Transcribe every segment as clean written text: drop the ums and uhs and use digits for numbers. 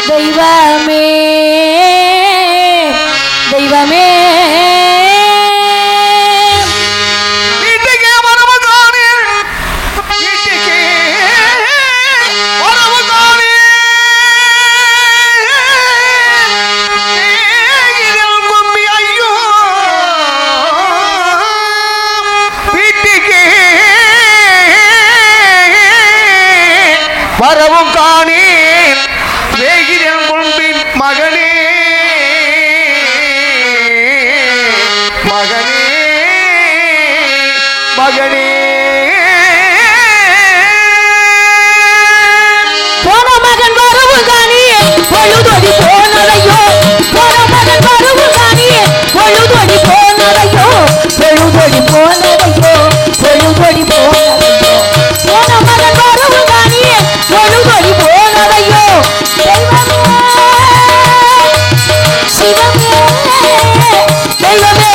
தெய்வமே தெய்வமே வரவும் காணேன் வேகிறேன் கும்பின் மகனே மகனே மகனே போன மகன் வரவு காணியே பொழுதொடி போனதையோ போன மகன் வரவு காணியே பொழுதொடி போனதையோ பொழுதொடி போனதையோ பொழுதொடி போனதையோ போன மகன் வரவு காணியே பொழுதொடி போனதையோ சிவமே தெய்வமே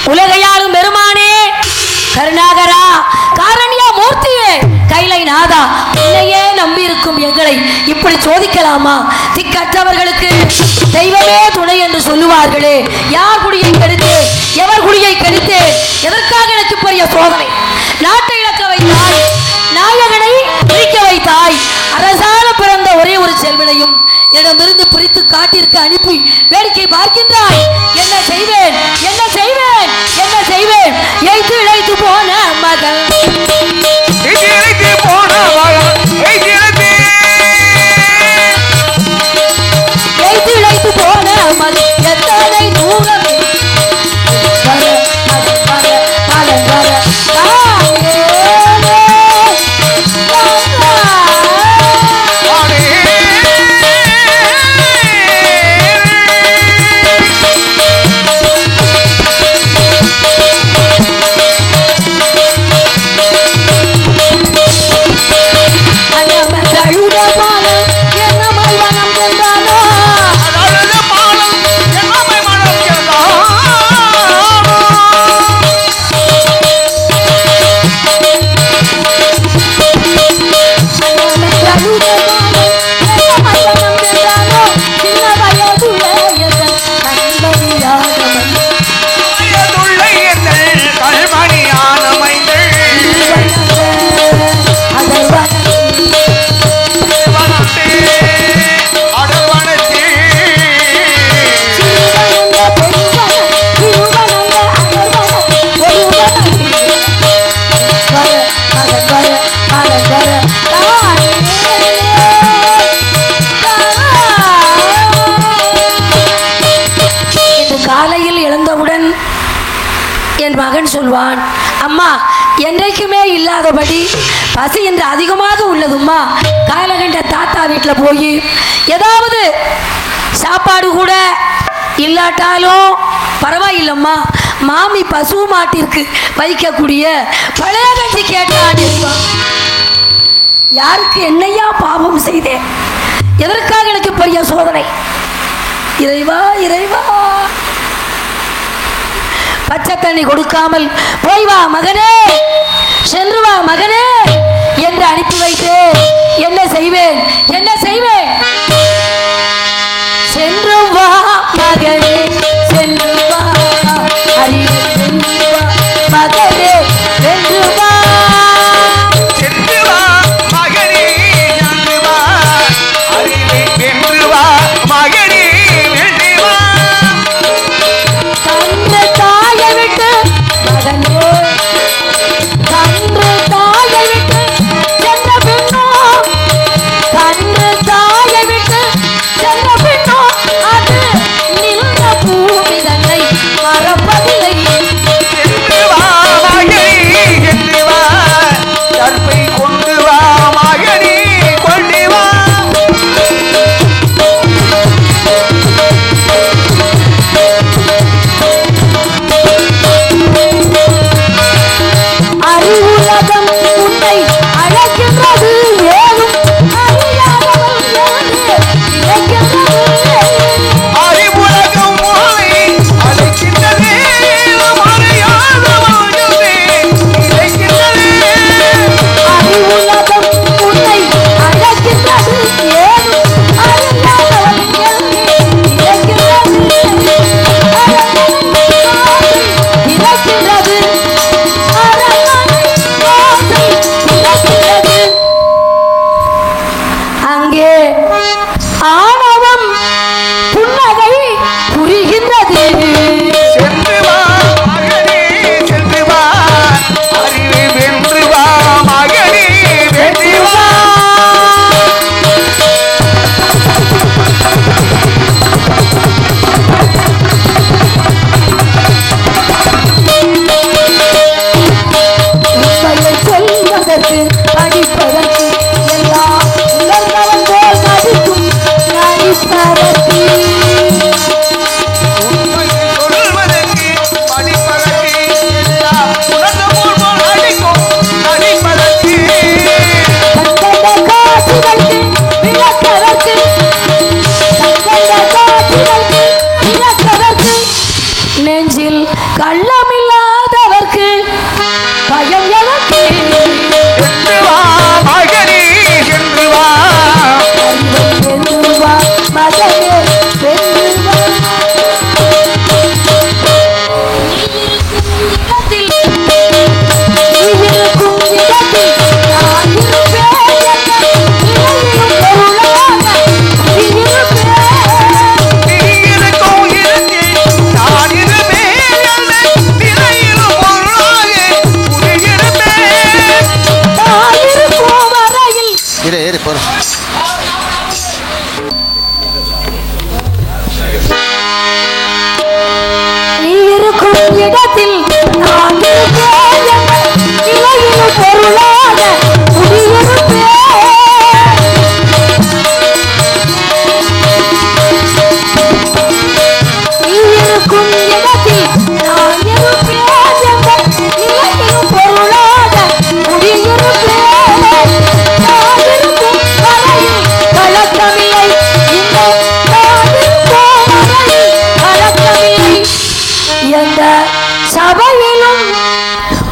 உலகையாளும் பெருமானே கருணாகரா காரணியா மூர்த்தியே கைலை நாதா என்னையே நம்பி இருக்கும் எங்களை இப்படி சோதிக்கலாமா திக்கற்றவர்களுக்கு தெய்வமே துணை என்று சொல்லுவார்களே யார் குடியை கெடுத்து எவர் குடியை கெடுத்து எதற்காக எனக்கு பெரிய சோதனை நாட்டை இழக்க வைத்தாய் நாயகனை பிரிக்க வைத்தாய் அரசால பிறந்த ஒரே ஒரு செல்வனையும் என்னிடமிருந்து பிரித்து காட்டிற்கு அனுப்பி வேடிக்கை பார்க்கின்றாய் என்ன செய்வேன் என்ன செய்வேன் என்ன செய்வேன் எய்து இழைத்து போன மகள் எய்து இழைத்து போன மகள் எத்தனை தூரம் மகன் சொல்வான், அம்மா என்றைக்குமே இல்லாதபடி பசி என்று அதிகமாக உள்ளதும்மா. காலகண்ட தாத்தா வீட்டில் போய் ஏதாவது சாப்பாடு கூட இல்லாட்டாலும் பரவாயில்லம்மா, மாமி பசு மாட்டிற்கு வைக்கக்கூடிய பழைய கஞ்சி கேட்டான். யாருக்கு என்னையா பாவம் செய்தேன்? எதற்காக எனக்கு பெரிய சோதனை? இறைவா இறைவா, பச்சை தண்ணி கொடுக்காமல் போய் வா மகனே, சென்று வா மகனே என்று அனுப்பி வைத்து என்ன செய்வேன் என்ன செய்வேன்? சென்று வா மகனே, சென்று வா அறிவு, சென்று வா மகனே, சென்று வா, சென்று வா மகனே, சென்று வா அறிவை, வென்று வா மகனே, வென்று வா. கன்று தாயை விட்டு மகனே, கன்று தாயை விட்டு சென்ற பின்னோ, கன்று தாயை விட்டு சென்ற பின்னோ அது நின்ற பூமி தன்னை மறப்பதில்லை. சென்று வா மகனே, சென்று வா கற்பை கொண்டு வா மகனே, கொண்டு வா. அறிவுலகம் உன்னை அழைக்கின்றது, ஏதும் அறியாதவன் என்று நினைக்கின்றது. அறிவுலகம் உன்னை அழைக்கின்றதே, மறையாதவன் என்றே நினைக்கின்றதே. அறிவுலகம் உன்னை அழைக்கின்றது, ஏதும் அறியாதவன் என்று நினைக்கின்றது. நினைக்கின்றது, அங்கே ஆணவம் புன்னகை புரிகின்றது. சென்று வா மகனே, சென்று வா அறிவை, வென்று வா மகனே, வென்று வா. உண்மையை சொல்வதற்கு படிப்பதற்கு எல்லாம் உணர்ந்தவன் போல் நடிக்கும் நடிப்பதற்கு. உண்மையை சொல்வதற்கு படிப்பதற்கு எல்லாம் உணர்ந்த போல் அடிக்கும் நடிப்பதற்கு. கண்கண்ட காட்சிகளுக்கு விளக்கதற்கு, கண்கண்ட காட்சிகளுக்கு விளக்கதற்கு, நெஞ்சில் கள்ளமில்லாதவர்க்கு பயம் எதற்கு? சென்று வா மகனே, சென்று வா. அறிவை வென்று வா மகனே, வென்று வா. நீ இருக்கும் இடத்தில் நான் இருப்பேன் என்ற நிலையிலும் பொருளாக நீ இருப்பேன். நீ இருக்கும் இடத்தில் நான் இருப்பேன் என்ற நிலையிலும் பொருளாக உன்னிருப்பேன். நான் இருக்கும் வரையில் ஏறு போற. நீ இருக்கும் இடத்தில் நான் இருப்பேன் என்ற நிலையிலும் பொருளாக குடியிருப்பேன். நீ இருக்கும் இடத்தில் நான் இருப்பேன் என்ற நிலையிலும் பொருளாக குடியிருப்பேன். நான் இருக்கும் வரையில் கலக்கமில்லை, இந்த நான் இருக்கும் வரையில் கலக்கமில்லை. எந்த சபையிலும்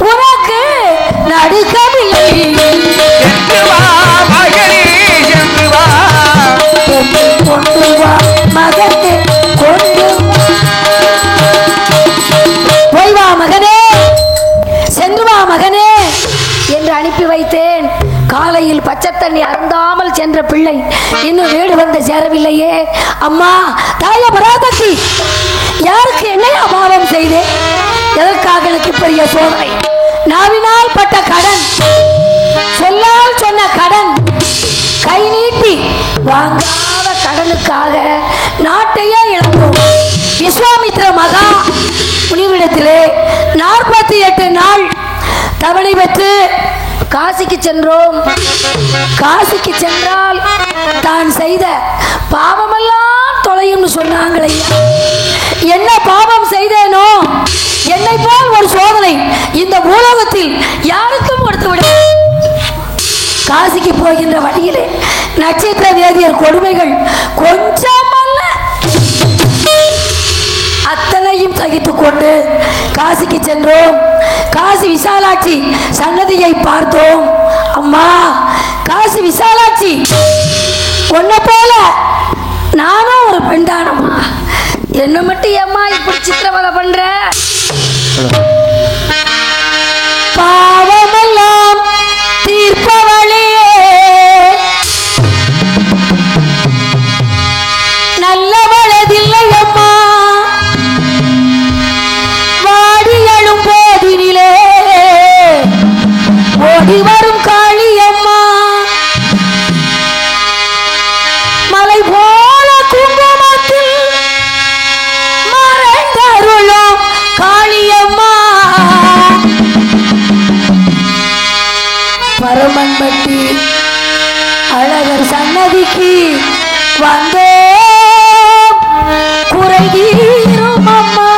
உனக்கு நடுக்கமில்லை. சென்று வா மகனே, சென்று வா. கொண்டு வா மகனே, கொண்டு வா. போய் வா மகனே, சென்று வா மகனே என்று அனுப்பி வைத்தேன். காலையில் பச்சை தண்ணி அருந்தாமல் சென்ற பிள்ளை இன்னும் வீடு வந்து சேரவில்லையே. அம்மா தாய பராதத்தி, யாருக்கு என்னையா பாவம் செய்தேன்? எதற்காக எனக்கு பெரிய சோதனை? நாவினால் பட்ட கடன், சொல்லால் சொன்ன கடன், கை நீட்டி வாங்காத கடனுக்காக நாட்டையே இழந்தோம். விஸ்வாமித்திர மகா முனிவிடத்திலே 40 தவணை பெற்று காசிக்கு சென்றோம். காசிக்கு சென்றால் தான் செய்த பாவமெல்லாம் தொலையும்னு சொன்னாங்களே. என்ன பாவம் செய்தேனோ, என்னை போல் ஒரு சோதனை இந்த பூலோகத்தில் யாருக்கும் கொடுத்து விட. காசிக்கு போகின்ற வழியிலே நட்சத்திர வேதியர் கொடுமைகள் கொஞ்சமல்ல, அத்தனையும் சகித்துக் கொண்டு காசிக்கு சென்றோம். காசி விசாலாட்சி சன்னதியை பார்த்தோம். அம்மா காசி விசாலாட்சி, உன்னை போல நானும் ஒரு பெண்தானம்மா, என்ன மட்டும் ஏம்மா இப்படி சித்திரவதை பண்ற? பாவமெல்லாம் தீர்ப்பவளே, நல்லவளதில்லை அம்மா, வாடியழும் போதினிலே ஓடி வரும் காளியம்மா, மலை போல குங்குமத்தில் மறைந்தருளும் காளியம்மா, பரமன்பட்டி அழகர் சன்னதிக்கு வந்தோ குறை தீரும் அம்மா.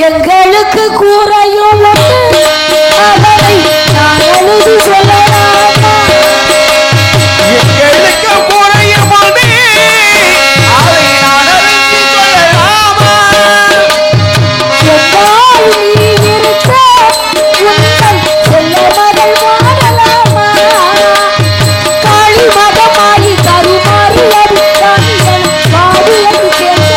எங்களுக்கு கூறையும் அதனை நான் எழுதி சொல்லலாமா? எங்களுக்கு குறையும் அதை நான் அறிந்து கொள்ளலாமா? எங்கால் நீ இருக்க உங்கள் செல்ல மகள் வாழலாமா? காளி மகமாயி கருமாறி அடித்தானியல் பாடியது கேட்க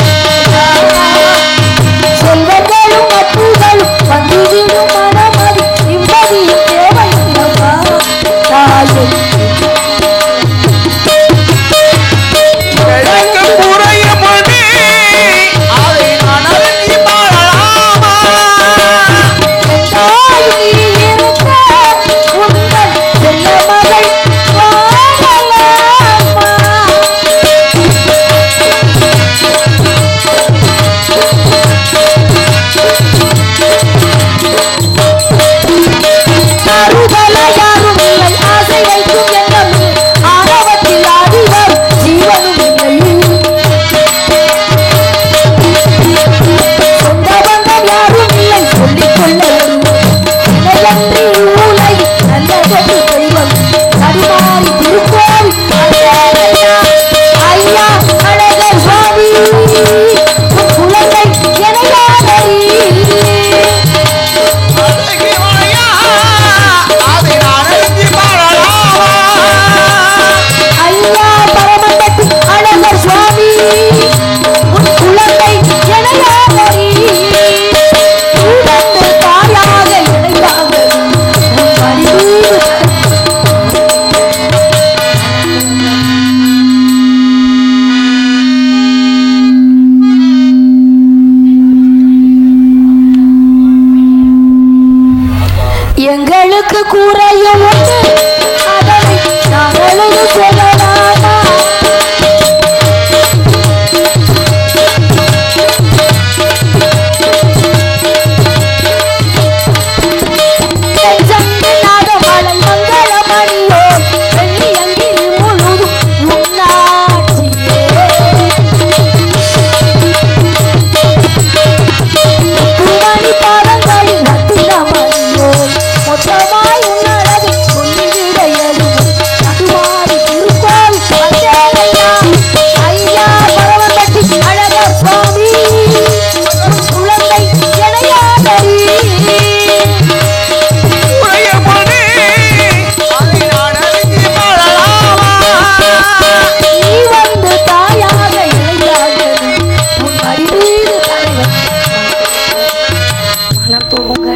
செல்வங்களும் மற்றங்களும் வந்துவிடும் மனமதி நிம்மதியும் தேவையில்லவா தாயே? எங்களுக்கு குறையும் அதை நான் அறிந்து கொள்ளலாமா? தாய் நீ இருக்க உங்கள் செல்ல மகள் வாழலாமா? அருகல யாரும் இல்லை, ஆசை வைக்கும் எண்ணம் இல்லை, ஆணவத்தில் ஆடி வரும் ஜீவனும் இல்லை. சொந்த பந்தம் யாரும் இல்லை, சொல்லிக்கொள்ள இணையன்றி ஊலை நல்லதொரு தெய்வம் தடுமாறி திருக்கோவில் ஐயா அழகர் சுவாமி, உன் குழந்தை எனையாதரி. அழகி வாயா, அதை நான் அறிந்து கொள்ளலாமா? ஐயா பரமன்பட்டி அழகர் சுவாமி, உன் குழந்தை எனையாதரி. உடம்பு தாயாக இணையாக உன் பணிவீடு எங்களுக்கு கூறையும் உண்டு அதனை நாங்களும் சொல்லலாமா? செஞ்சங்கனாக மலை மங்களமணியோ வெள்ளியங்கில் முழுதும் உன்னாட்சியே. பூமணி பாதங்களில் ரத்தினமணியோ மொத்தமாய் உன்னழகு சொல்லிவிடையது நடுமாறி திருக்கோவில் வந்தேனையா. ஐயா பரமன்பட்டி அழகர் சுவாமி, உன் குழந்தை எனையாதரி. குறையும் அதை நான் அறிந்து கொள்ளலாமா? நீ வந்து தாயாக இணையாதது உன் மடிமீது தலைவன் மனம் தூங்க.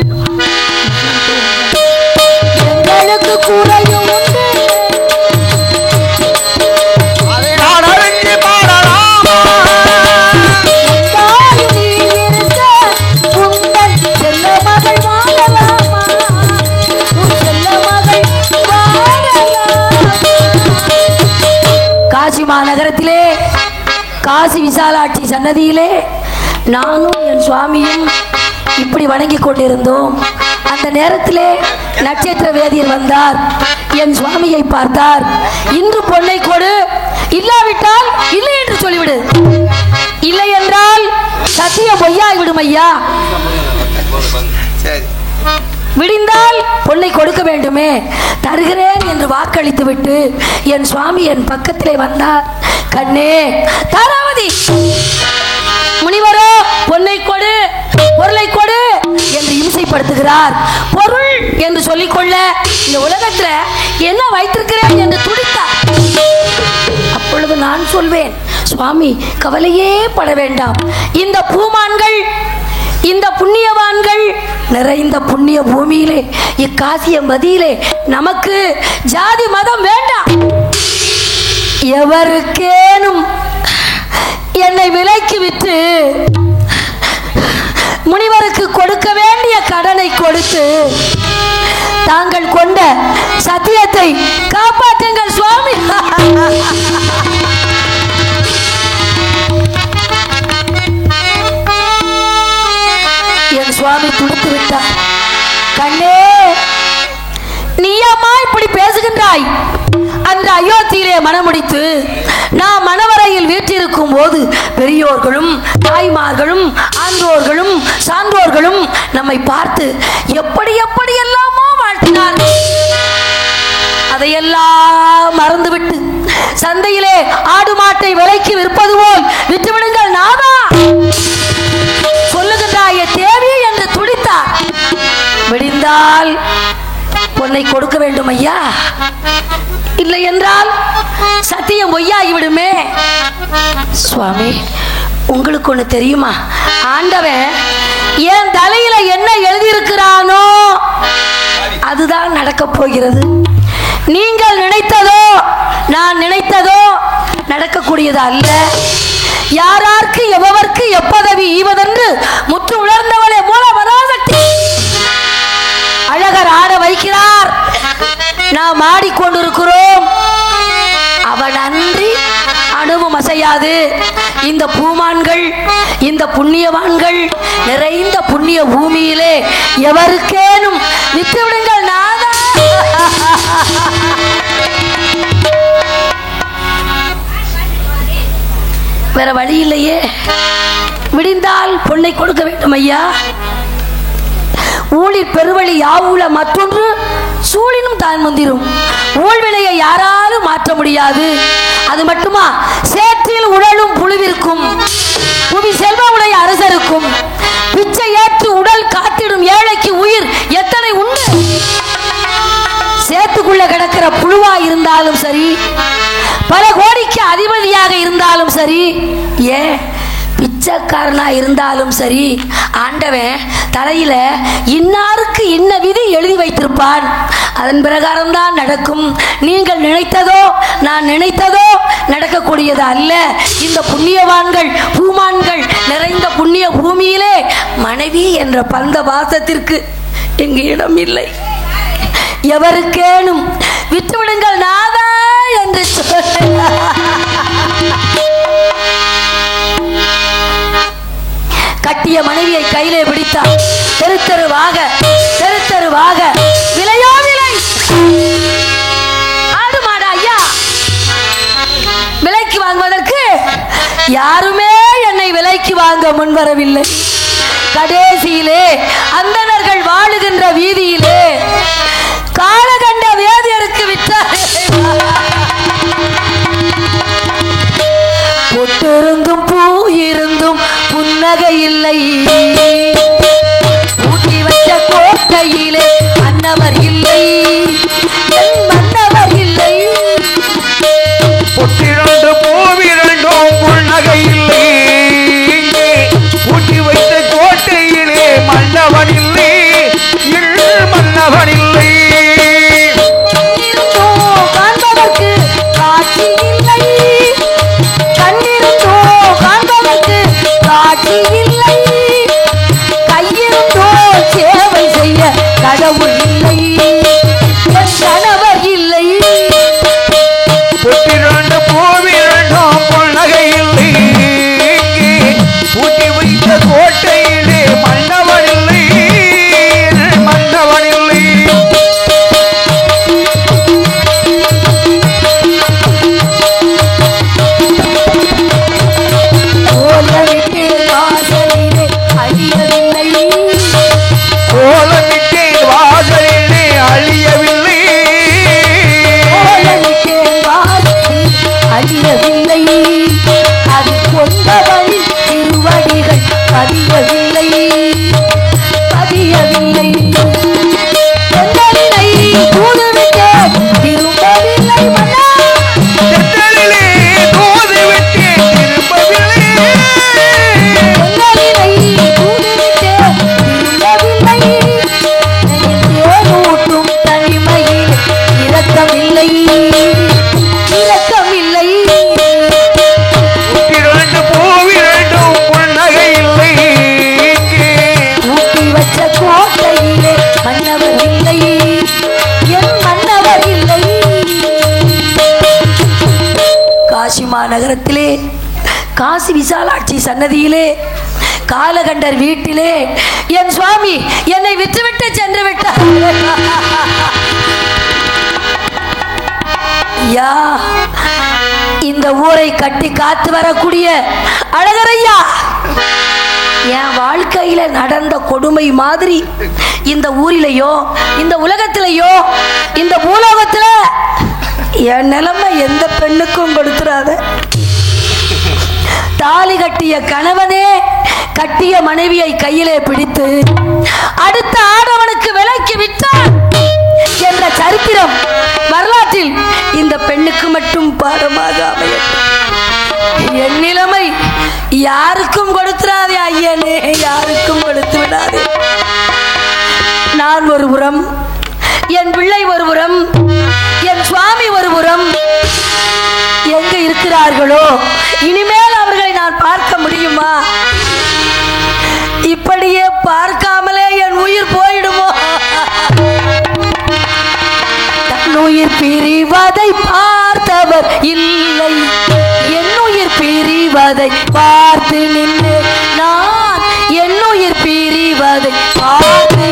எங்களுக்கு கூறையும் உண்டு அதை நான் அறிந்து கொள்ளலாமா? தாயும் நீ இருக்க உங்கள் செல்ல மகள் வாழலாமா? உன் செல்ல மகள் வாழலாமா? காசி மாநகரத்திலே காசி விசாலாட்சி சன்னதியிலே நானும் என் சுவாமியும் இப்படி வணங்கி கொண்டிருந்தோம். அந்த நேரத்திலே நட்சத்திர வேதியர் வந்தார். என் சுவாமியை பார்த்தார். இன்று பொன்னை கொடு, இல்லாவிட்டால் இல்லை என்று சொல்லிவிடு, இல்லை என்றால் சத்தியம் பொய்யாய் விடும் ஐயா, விடிந்தால் பொன்னை கொடுக்க வேண்டுமே, தருகிறேன் என்று வாக்களித்து விட்டு என் சுவாமி என் பக்கத்திலே வந்தார். கண்ணே தாராவதி, முனிவரோ பொன்னை கொடு, பொருளை கொடு என்று இம்சைப்படுத்துகிறார். பொருள் என்று சொல்லிக்கொள்ள இந்த உலகத்துல என்ன வைத்திருக்கிறேன் என்று துடித்தார். அப்பொழுது நான் சொல்வேன், சுவாமி கவலையே பட வேண்டாம், இந்த பூமான்கள், இந்த புண்ணியவான்கள் நிறைந்த புண்ணிய பூமியிலே, இக்காசிய மதியிலே நமக்கு ஜாதி மதம் வேண்டாம். எவருக்கேனும் என்னை விலைக்கு விற்று முனிவருக்கு கொடுக்க வேண்டிய கடனை கொடுத்து தாங்கள் கொண்ட சத்தியத்தை காப்பாற்றுங்கள் சுவாமி. என் சுவாமி துடித்து விட்டார். கண்ணே நீ அம்மா இப்படி பேசுகின்றாய்? அன்று அயோத்தியிலே மனமுடித்து நாம் மணவரையில் வீற்றிருக்கும் போது பெரியோர்களும் தாய்மார்களும் ஆன்றோர்களும் சான்றோர்களும் நம்மை பார்த்து எப்படி எப்படி எல்லாமோ வாழ்த்தினார்கள். அதையெல்லாம் மறந்துவிட்டு சந்தையிலே ஆடு மாட்டை விலைக்கு விற்பது போல் விற்றுவிடுங்கள் நாதா சொல்லுகின்றாய தேவி என்று துடித்தார். விடிந்தால் பொன்னை கொடுக்க வேண்டும் ஐயா, இல்லை என்றால் சத்தியம் பொய்யாகிவிடுமே. சுவாமி உங்களுக்கு ஒண்ணு தெரியுமா? ஆண்டவன் என் தலையில என்ன எழுதியிருக்கிறானோ அதுதான் நடக்க போகிறது. நீங்கள் நினைத்ததோ நான் நினைத்ததோ நடக்கக்கூடியது அல்ல. யாராருக்கு எவருக்கு எப்பதவி ஈவதென்று முற்று உணர்ந்தவளே மூல மனோசக்தி. அழகர் ஆட வைக்கிறார், நாம் ஆடிக்கொண்டிருக்கிறோம். அவன் அன்றி அணுவும் அசையாது. இந்த பூமான்கள், இந்த புண்ணியவான்கள் நிறைந்த புண்ணிய பூமியிலே எவருக்கேனும் விட்டு விடுங்கள் நாதா. வேற வழி இல்லையே, விடிந்தால் பொன்னை கொடுக்க வேண்டும் ஐயா. ஊழில் பெருவழி யாவுல மற்றொன்று சூழினும் தான் முந்திரும். ஊழ்வினையை யாராலும் மாற்ற முடியாது. அது மட்டுமா, சேற்றில் உடலும் புழுவிற்கும் புவி செல்வமுடைய அரசருக்கும் பிச்சை ஏற்று உடல் காத்திடும் ஏழைக்கு உயிர் எத்தனை உண்டு. சேத்துக்குள்ள கிடக்கிற புழுவா இருந்தாலும் சரி, பல கோடிக்கு அதிபதியாக இருந்தாலும் சரி, ஏன் பிச்சைக்காரனா இருந்தாலும் சரி, ஆண்டவன் தலையில இன்னாருக்கு இன்ன விதி எழுதி வைத்திருப்பான். அதன் பிரகாரம் தான் நடக்கும். நீங்கள் நினைத்ததோ நான் நினைத்ததோ நடக்கக்கூடியது அல்ல. இந்த புண்ணியவான்கள் பூமான்கள் நிறைந்த புண்ணிய பூமியிலே மனைவி என்ற பந்த பாசத்திற்கு எங்கு இடம் இல்லை. எவருக்கேனும் விட்டுவிடுங்கள் நாதா என்று கட்டிய மனைவியை கையிலே பிடித்தார். தெரு தெருவாக விலையோ விலை, ஆடு மாடு ஐயா விலைக்கு வாங்குவதற்கு யாருமே என்னை விலைக்கு வாங்க முன்வரவில்லை. கடைசியிலே அந்தணர்கள் வாழுகின்ற வீதியிலே காலகண்ட வேதியருக்கு விட்டார். பொட்டிருந்தும் பூ இருந்தும் புன்னகை இல்லை, ஊட்டி வச்ச கோட்டையிலே மன்னவர் இல்லை, மன்னவர் இல்லை. பொட்டிரண்டு பூவிரண்டும் புன்னகை இல்லை, ஊட்டி வைத்த கோட்டையிலே மன்னவன் இல்லை, மன்னவன் இல்லை. மாநகரத்திலே காசி விசாலாட்சி சன்னதியிலே காலகண்டர் வீட்டிலே என் சுவாமி என்னை விட்டுவிட்டு சென்று விட்டார். ஐயா, இந்த ஊரை கட்டி காத்து வரக்கூடிய அழகரையா, என் வாழ்க்கையில நடந்த கொடுமை மாதிரி இந்த ஊரிலேயோ இந்த உலகத்திலேயோ இந்த பூலோகத்துல என் நிலைமை எந்த பெண்ணுக்கும் கொடுத்துறாத. தாலி கட்டிய கணவனே கட்டிய மனைவியை கையிலே பிடித்து அடுத்த ஆடவனுக்கு விலைக்கு விட்டான் என்ற சரித்திரம் வரலாற்றில் இந்த பெண்ணுக்கு மட்டும் பாடமாக அமையட்டும். என் நிலைமை யாருக்கும் கொடுத்துடாதே ஐயனே, யாருக்கும் கொடுத்து விடாதே. நான் ஒரு புறம், என் பிள்ளை ஒரு புறம், என் சுவாமி ஒரு புறம். எங்க இருக்கிறார்களோ இனிமேல் அவர்களை நான் பார்க்க முடியுமா? இப்படியே பார்க்காமலே என் உயிர் போயிடுமோ? உயிர் பிரிவதை பார்த்தவர் இல்லை, என் உயிர் பிரிவதை பார்த்து நின்று நான் என் உயிர் பிரிவதை பார்த்து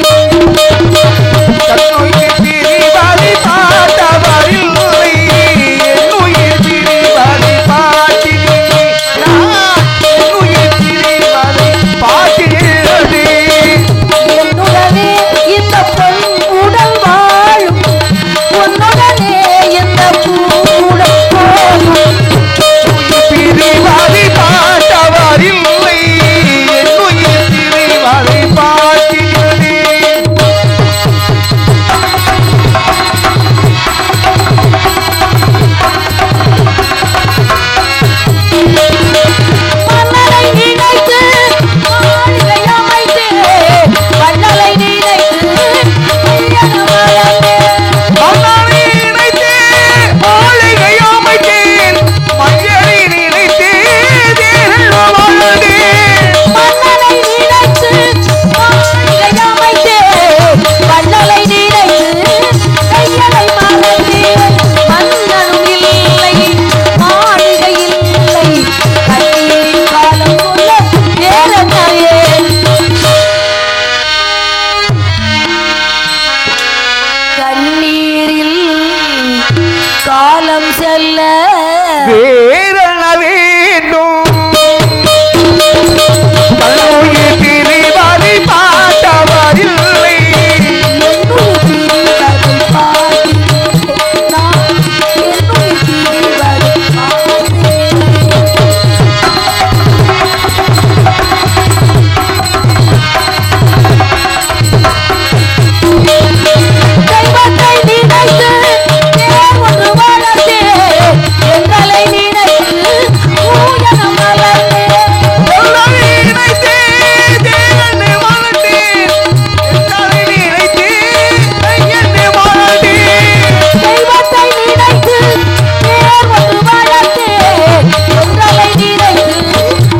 என்னுடனே இந்த பொன் உடல் வாழும், உன்னுடனே இந்த பூவுடன் போகும். பிரிவாதி பார்த்தவரில்லை, என்னுயிர் பிரிவாதி பார்த்தினே. மன்னரை நினைத்து மாளிகை அமைத்தேன், வண்ணலை நினைத்து ஐயன வளர்ந்தேன். மன்னரை நினைத்தே மாளிகை அமைத்தேன், மஞ்சளை நினைத்தே தேனில் வாழ்ந்தேன். மன்னனை நினைத்து மாளிகை அமைத்தேன், வண்ணலை நினைத்து கையலை மறந்தேன். மன்னனும் இல்லை, மாளிகை இல்லை, கண்ணீரின் காலம் சொல்ல வேறென்னவே. கண்ணீரில் காலம் செல்ல வேறென்ன வேண்டும்? தன்னுயிர் பிரிவாதி பார்த்தவரில்லை, என்னுயிர் பிரிவதை பார்த்து நான் என்னுயிர் பிரிவதை பார்த்தேன். தெய்வத்தை நினைத்து தேர் ஒன்று வளர்த்தேன், எங்களை நினைத்து பூயனம் வளர்த்தேன். மன்னரை நினைத்தே தேனென்று வாழ்ந்தேன், எங்களை நினைத்தே கையென்று வாழ்ந்தேன். தெய்வத்தை நினைத்து தேர் ஒன்று வளர்த்தேன், எங்களை நினைத்து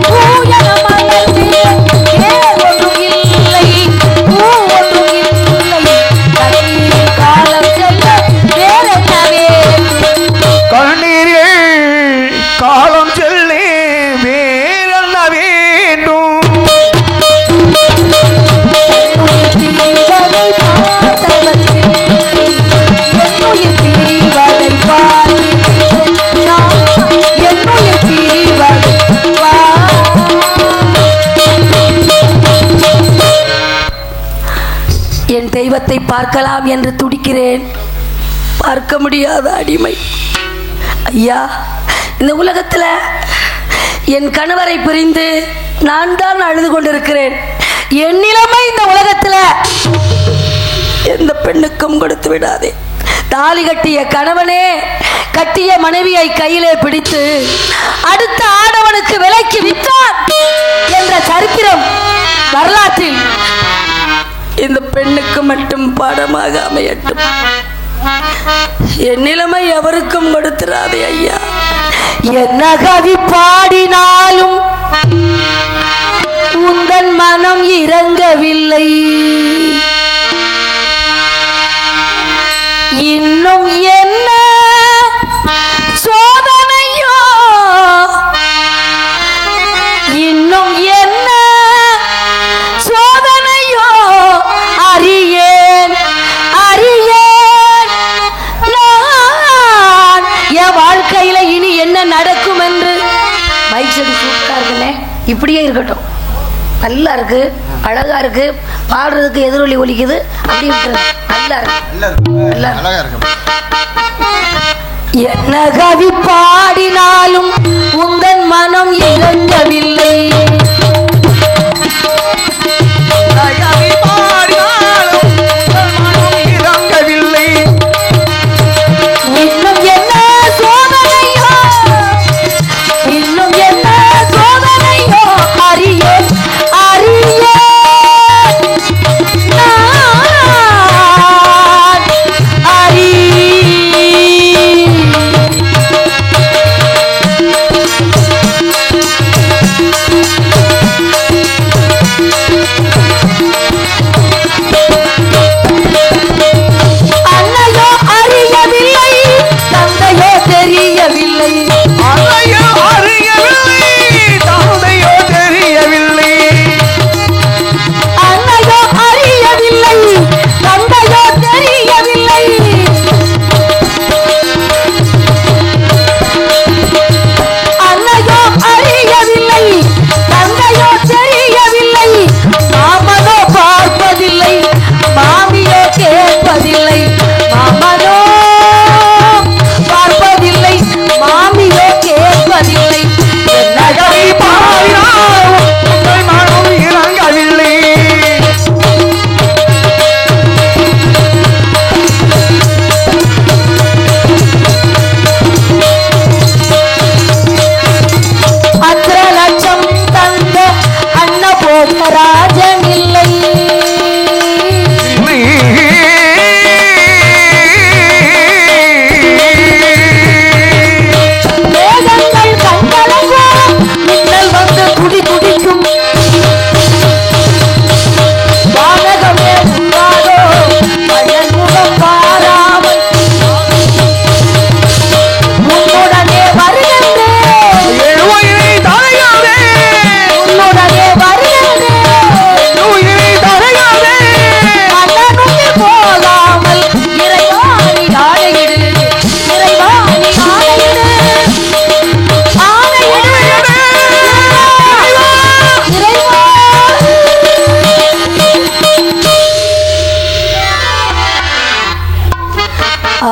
பூயனம் வளர்த்தேன். தேர் ஒன்றும் இல்லை, பூ ஒன்றும் இல்லை, கண்ணீரில் காலம் செல்ல வேறென்னவே. கண்ணீரில் காலம் செல்லே வேறென்ன வேண்டும்? பிரிவதை பார்த்தவர் இல்லை, என்னுயிர் பிரிவதை பார்த்தேன் நான், என்னுயிர் பிரிவதை என் தெய்வத்தை பார்க்கலாம் என்று துடிக்கிறேன், பார்க்க முடியாத அடிமை. ஐயா, இந்த உலகத்துல என் கணவரை பிரிந்து நான் தான் அழுது கொண்டிருக்கிறேன். என் நிலைமை இந்த உலகத்துல எந்த பெண்ணுக்கும் கொடுத்து விடாதே. தாலி கட்டிய கணவனே கட்டிய மனைவியை கையிலே பிடித்து அடுத்த ஆடவனுக்கு விலைக்கு விற்றான் என்ற சரித்திரம் வரலாற்றில் இந்த பெண்ணுக்கு மட்டும் பாடமாக அமையட்டும். என் நிலைமை எவருக்கும் கொடுத்துறாதே ஐயா. என்ன கவி பாடினாலும் உந்தன் மனம் இறங்கவில்லை, இன்னும் என்ன சோதனையோ செடி சூப்பரா இருக்குண்ணே, இப்படியே இருக்கட்டும். நல்லா இருக்கு, அழகா இருக்கு, பாடுறதுக்கு எதிரொலி ஒலிக்குது, அப்படி இருக்கு. நல்லா இருக்கு. என்ன கவி பாடினாலும் உந்தன் மனம் இறங்கவில்லை. இன்னும் என்ன சோதனையோ, இன்னும் என்ன சோதனையோ அறிய அறிய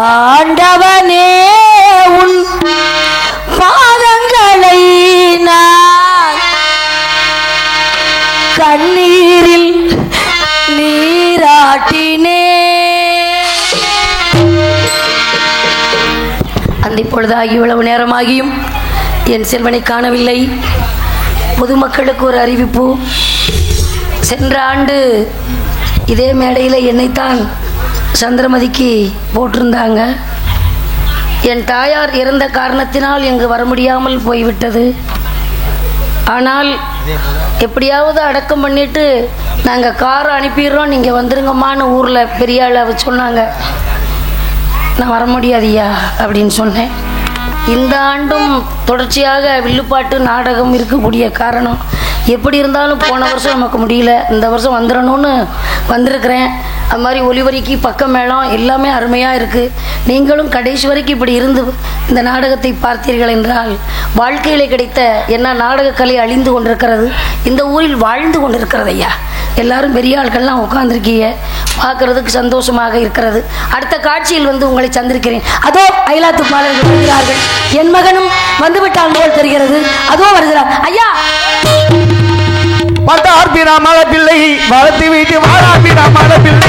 ஆண்டவனே உன் பாதங்களை நான் கண்ணீரில் நீராட்டினே. அந்த இப்பொழுதாகி இவ்வளவு நேரமாகியும் என் செல்வனை காணவில்லை. பொதுமக்களுக்கு ஒரு அறிவிப்பு. சென்ற ஆண்டு இதே மேடையில் என்னைத்தான் சந்திரமதிக்கு போட்டிருந்தாங்க. என் தாயார் இறந்த காரணத்தினால் இங்கு வர முடியாமல் போய்விட்டது. ஆனால் எப்படியாவது அடக்கம் பண்ணிட்டு நாங்கள் காரை அனுப்பிடுறோம், நீங்கள் வந்துருங்கம்மான்னு ஊரில் பெரிய ஆள் சொன்னாங்க. நான் வர முடியாதியா அப்படின்னு சொன்னேன். இந்த ஆண்டும் தொடர்ச்சியாக வில்லுப்பாட்டு நாடகம் இருக்கக்கூடிய காரணம் எப்படி இருந்தாலும் போன வருஷம் நமக்கு முடியல, இந்த வருஷம் வந்துடணும்னு வந்திருக்கிறேன். அது மாதிரி ஒலிவரிக்கு பக்கம் மேளம் எல்லாமே அருமையாக இருக்குது. நீங்களும் கடைசி வரைக்கும் இப்படி இருந்து இந்த நாடகத்தை பார்த்தீர்கள் என்றால் வாழ்க்கையில் கிடைத்த என்ன நாடகக்கலை அழிந்து கொண்டிருக்கிறது, இந்த ஊரில் வாழ்ந்து கொண்டிருக்கிறது. ஐயா எல்லாரும் பெரிய ஆட்கள்லாம் உட்காந்துருக்கீங்க, பார்க்கறதுக்கு சந்தோஷமாக இருக்கிறது. அடுத்த காட்சியில் வந்து உங்களை சந்திருக்கிறேன். அதோ அயலாத்து பாடல்கள் வருகிறார்கள். என் மகனும் வந்துவிட்டான் போல் தெரிகிறது. அதோ வருகிறார். ஐயா பட்டார்பினா மலை பிள்ளை வளர்த்து வீட்டு வாழாப்பினா மலை பிள்ளை